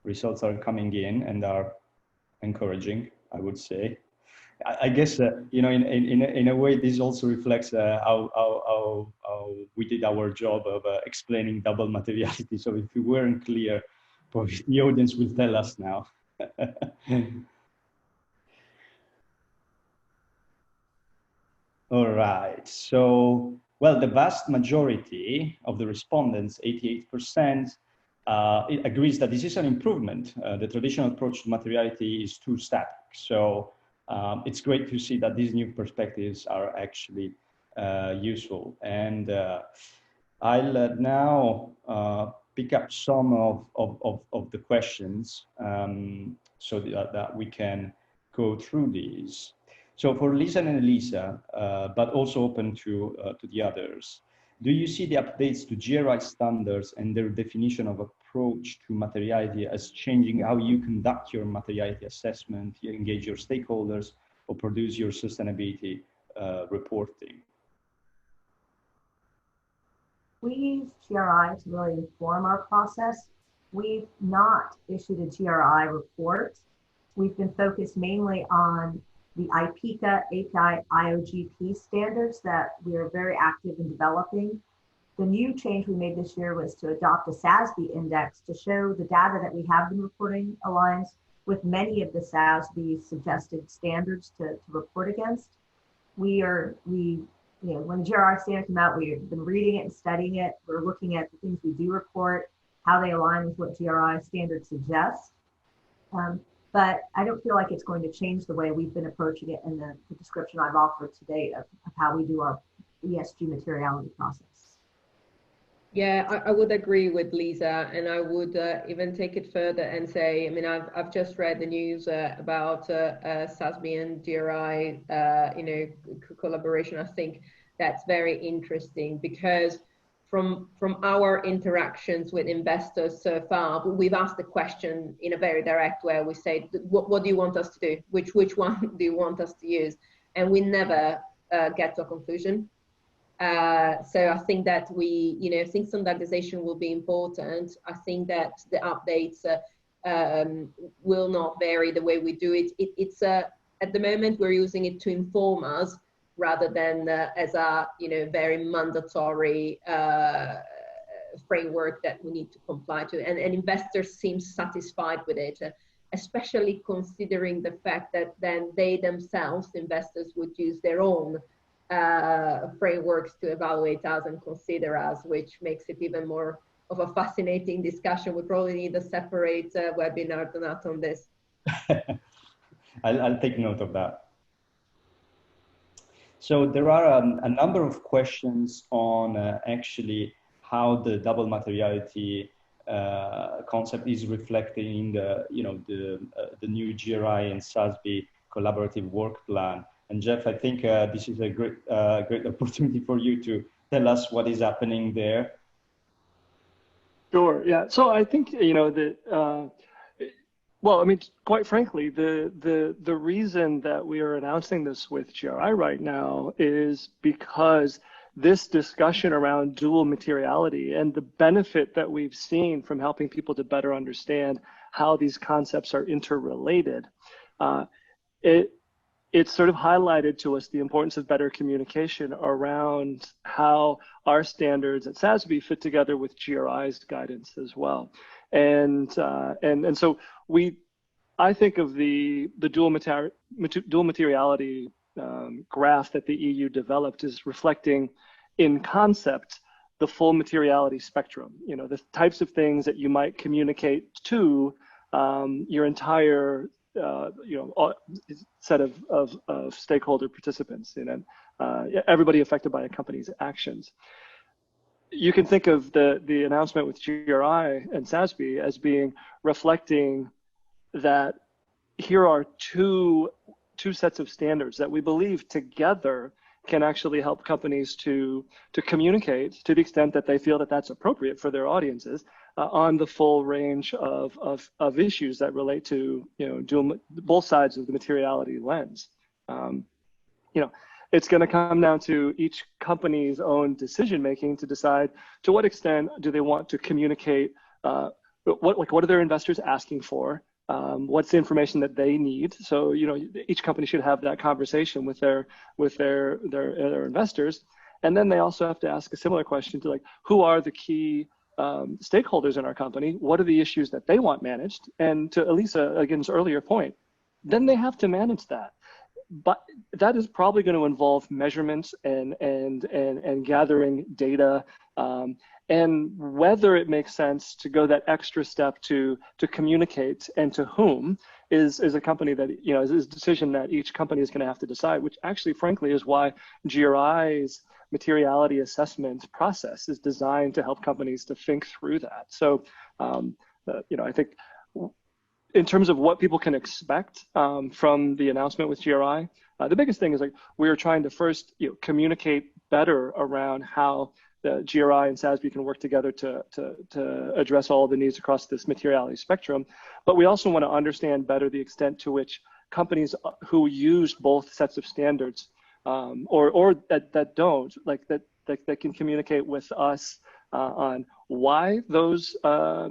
Results are coming in and are encouraging, I would say. I guess in a way this also reflects how we did our job of explaining double materiality. So if we weren't clear, probably the audience will tell us now. All right. So, well, the vast majority of the respondents, 88%, agrees that this is an improvement. The traditional approach to materiality is too static. So it's great to see that these new perspectives are actually useful. And I'll now pick up some of the questions so that we can go through these. So for Lisa and Elisa, but also open to the others, do you see the updates to GRI standards and their definition of approach to materiality as changing how you conduct your materiality assessment, you engage your stakeholders, or produce your sustainability reporting? We use GRI to really inform our process. We've not issued a GRI report. We've been focused mainly on the IPICA API IOGP standards that we are very active in developing. The new change we made this year was to adopt a SASB index to show the data that we have been reporting aligns with many of the SASB suggested standards to report against. When the GRI standard came out, we've been reading it and studying it. We're looking at the things we do report, how they align with what GRI standards suggest. But I don't feel like it's going to change the way we've been approaching it in the description I've offered today of how we do our ESG materiality process. Yeah, I would agree with Lisa, and I would even take it further and say, I mean, I've just read the news about SASB and GRI, collaboration. I think that's very interesting because from our interactions with investors so far, we've asked the question in a very direct way. We say, what do you want us to do? Which one do you want us to use? And we never get to a conclusion. So I think that I think standardization will be important. I think that the updates will not vary the way we do it. It's at the moment we're using it to inform us rather than as a very mandatory framework that we need to comply to. And investors seem satisfied with it, especially considering the fact that then they themselves, investors, would use their own frameworks to evaluate us and consider us, which makes it even more of a fascinating discussion. We probably need a separate webinar on this. I'll take note of that. So there are a number of questions on actually how the double materiality concept is reflecting the new GRI and SASB collaborative work plan. And Jeff, I think this is a great opportunity for you to tell us what is happening there. Sure. Yeah. So I think well, I mean, quite frankly, the reason that we are announcing this with GRI right now is because this discussion around dual materiality and the benefit that we've seen from helping people to better understand how these concepts are interrelated, it's sort of highlighted to us the importance of better communication around how our standards at SASB fit together with GRI's guidance as well. And so I think of the dual materiality graph that the EU developed as reflecting in concept the full materiality spectrum, the types of things that you might communicate to your entire set of stakeholder participants, everybody affected by a company's actions. You can think of the announcement with GRI and SASB as being reflecting that here are two sets of standards that we believe together can actually help companies to communicate to the extent that they feel that that's appropriate for their audiences on the full range of issues that relate to both sides of the materiality lens. It's going to come down to each company's own decision making to decide to what extent do they want to communicate what are their investors asking for, what's the information that they need. So each company should have that conversation with their investors, and then they also have to ask a similar question to who are the key stakeholders in our company, what are the issues that they want managed, and to Elisa again's earlier point, then they have to manage that. But that is probably going to involve measurements and gathering data, and whether it makes sense to go that extra step to communicate and to whom is a company that is a decision that each company is going to have to decide, which actually frankly is why GRI's materiality assessment process is designed to help companies to think through that. So I think in terms of what people can expect from the announcement with GRI, the biggest thing is we are trying to first communicate better around how the GRI and SASB can work together to address all the needs across this materiality spectrum. But we also want to understand better the extent to which companies who use both sets of standards or that don't, that that can communicate with us on why those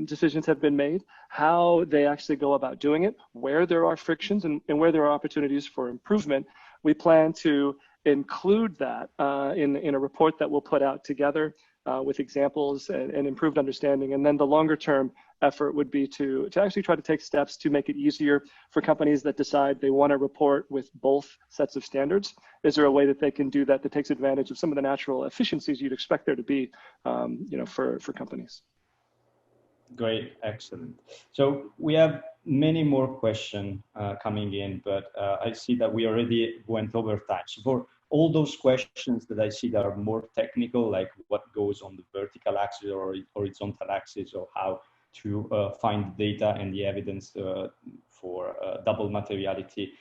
decisions have been made, how they actually go about doing it, where there are frictions and where there are opportunities for improvement. We plan to include that in a report that we'll put out together with examples and improved understanding. And then the longer term effort would be to actually try to take steps to make it easier for companies that decide they want to report with both sets of standards. Is there a way that they can do that takes advantage of some of the natural efficiencies you'd expect there to be for companies? Great, excellent. So we have many more questions coming in, but I see that we already went over time. So for all those questions that I see that are more technical, like what goes on the vertical axis or horizontal axis, or how to find data and the evidence for double materiality,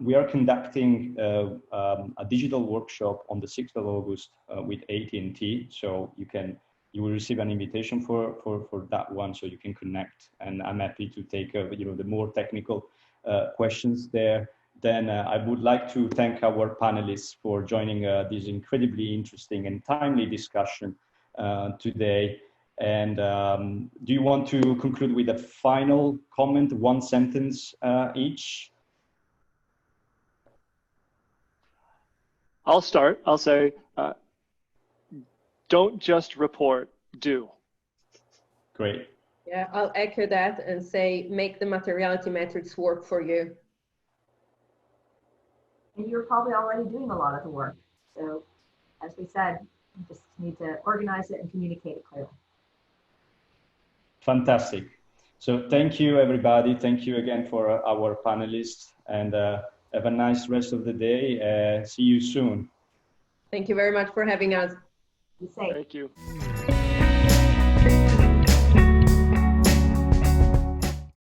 we are conducting a digital workshop on the 6th of August with AT&T. So you will receive an invitation for that one, so you can connect. And I'm happy to take the more technical questions there. Then I would like to thank our panelists for joining this incredibly interesting and timely discussion today. And do you want to conclude with a final comment, one sentence each? I'll start. I'll say, don't just report, do. Great. Yeah, I'll echo that and say, make the materiality metrics work for you. And you're probably already doing a lot of the work. So as we said, you just need to organize it and communicate it clearly. Fantastic. So thank you, everybody. Thank you again for our panelists, and have a nice rest of the day. See you soon. Thank you very much for having us. Be safe. Thank you.